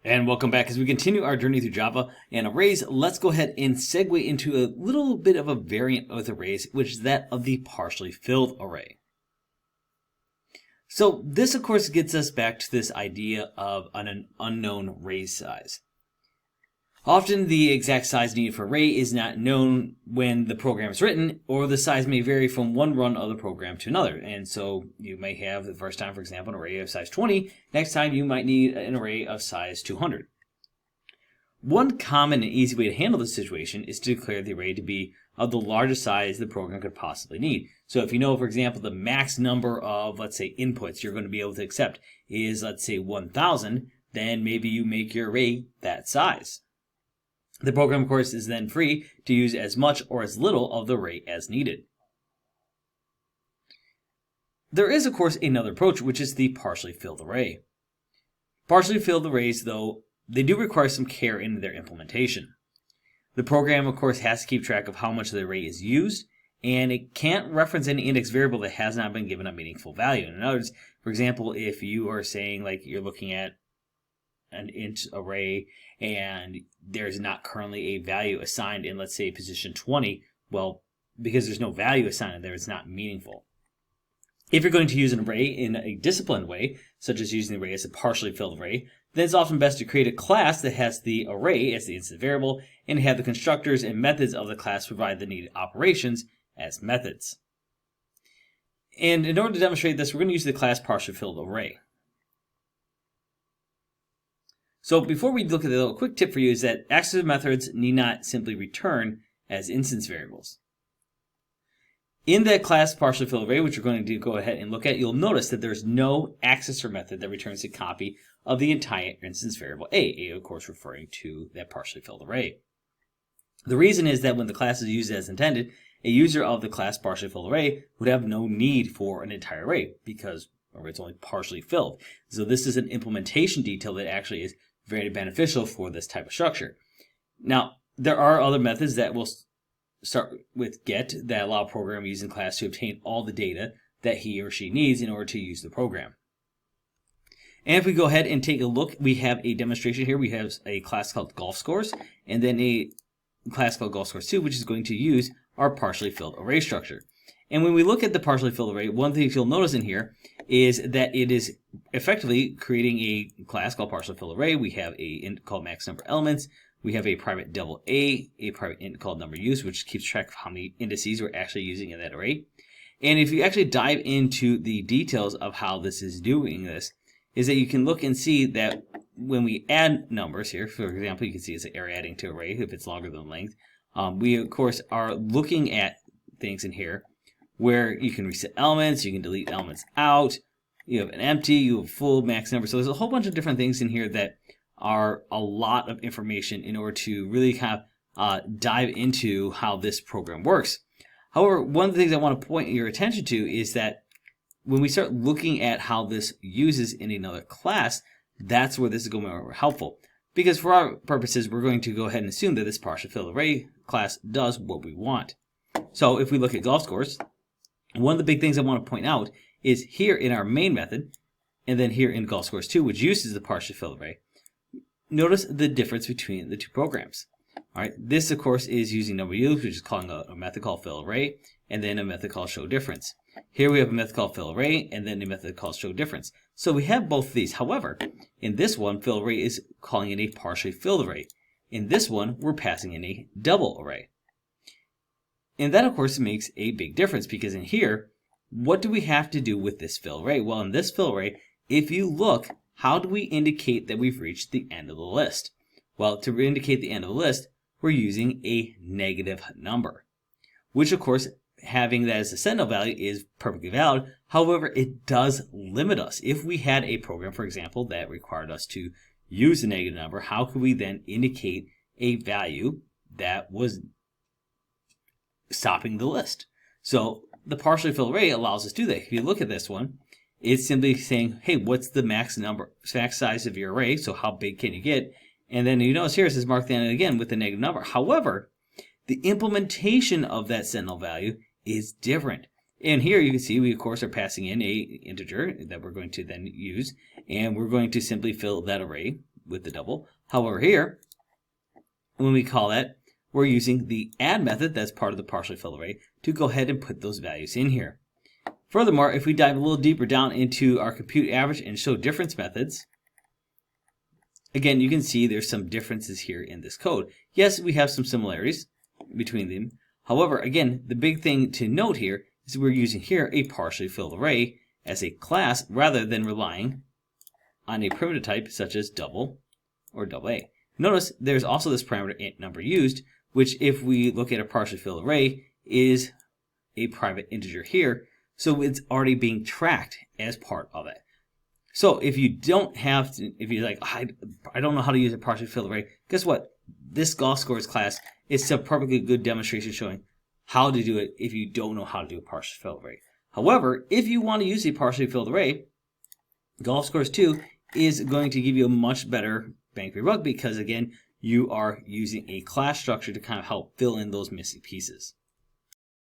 And welcome back as we continue our journey through Java and arrays. Let's go ahead and segue into a little bit of a variant with arrays, which is that of the partially filled array. So this, of course, gets us back to this idea of an unknown array size. Often the exact size needed for array is not known when the program is written, or the size may vary from one run of the program to another. And so you may have the first time, for example, an array of size 20. Next time you might need an array of size 200. One common and easy way to handle this situation is to declare the array to be of the largest size the program could possibly need. So if you know, for example, the max number of, let's say, inputs you're going to be able to accept is, let's say, 1,000, then maybe you make your array that size. The program, of course, is then free to use as much or as little of the array as needed. There is, of course, another approach, which is the partially filled array. Partially filled arrays, though, they do require some care in their implementation. The program, of course, has to keep track of how much of the array is used, and it can't reference any index variable that has not been given a meaningful value. In other words, for example, if you are saying, like, you're looking at an int array and there's not currently a value assigned in, let's say, position 20, well, because there's no value assigned there, it's not meaningful. If you're going to use an array in a disciplined way, such as using the array as a partially filled array, then it's often best to create a class that has the array as the instance variable and have the constructors and methods of the class provide the needed operations as methods. And in order to demonstrate this, we're going to use the class partially filled array. So before we look at it, a quick tip for you is that accessor methods need not simply return as instance variables. In that class partially filled array, which we're going to go ahead and look at, you'll notice that there's no accessor method that returns a copy of the entire instance variable A, of course referring to that partially filled array. The reason is that when the class is used as intended, a user of the class partially filled array would have no need for an entire array because it's only partially filled. So this is an implementation detail that actually is very beneficial for this type of structure. Now, there are other methods that will start with get that allow a program using class to obtain all the data that he or she needs in order to use the program. And if we go ahead and take a look, we have a demonstration here. We have a class called golf scores and then a class called golf scores 2, which is going to use our partially filled array structure. And when we look at the partially filled array, one thing you'll notice in here is that it is effectively creating a class called partially filled array. We have a int called max number elements. We have a private double a private int called number used, which keeps track of how many indices we're actually using in that array. And if you actually dive into the details of how this is doing this, is that you can look and see that when we add numbers here, for example, you can see it's an array adding to array if it's longer than length. We, of course, are looking at things in here where you can reset elements, you can delete elements out, you have an empty, you have full, max number. So there's a whole bunch of different things in here that are a lot of information in order to really kind of dive into how this program works. However, one of the things I want to point your attention to is that when we start looking at how this uses in another class, that's where this is going to be more helpful. Because for our purposes, we're going to go ahead and assume that this partially filled array class does what we want. So if we look at golf scores, one of the big things I want to point out is here in our main method, and then here in golf scores 2, which uses the partially filled array, notice the difference between the two programs. All right, this of course is using number used, which is calling a method called fill array, and then a method called show difference. Here we have a method called fill array, and then a method called show difference. So we have both of these. However, in this one, fill array is calling in a partially filled array. In this one, we're passing in a double array. And that, of course, makes a big difference because in here, what do we have to do with this fill array? Well, in this fill array, if you look, how do we indicate that we've reached the end of the list? Well, to indicate the end of the list, we're using a negative number, which, of course, having that as a sentinel value is perfectly valid. However, it does limit us. If we had a program, for example, that required us to use a negative number, how could we then indicate a value that was stopping the list? So the partially filled array allows us to do that. If you look at this one, it's simply saying, hey, what's the max size of your array? So how big can you get? And then you notice here it says mark the end again with the negative number. However, the implementation of that sentinel value is different. And here you can see we, of course, are passing in a integer that we're going to then use. And we're going to simply fill that array with the double. However, here, when we call that, we're using the add method that's part of the partially filled array to go ahead and put those values in here. Furthermore, if we dive a little deeper down into our compute average and show difference methods, again, you can see there's some differences here in this code. Yes, we have some similarities between them. However, again, the big thing to note here is we're using here a partially filled array as a class rather than relying on a primitive type such as double or double A. Notice there's also this parameter int number used, which if we look at a partially filled array is a private integer here. So it's already being tracked as part of it. So if you don't have to, if you're like, I don't know how to use a partially filled array, guess what? This golf scores class is a perfectly good demonstration showing how to do it if you don't know how to do a partially filled array. However, if you want to use a partially filled array, Golf Scores 2 is going to give you a much better bang for your buck because, again, you are using a class structure to kind of help fill in those missing pieces.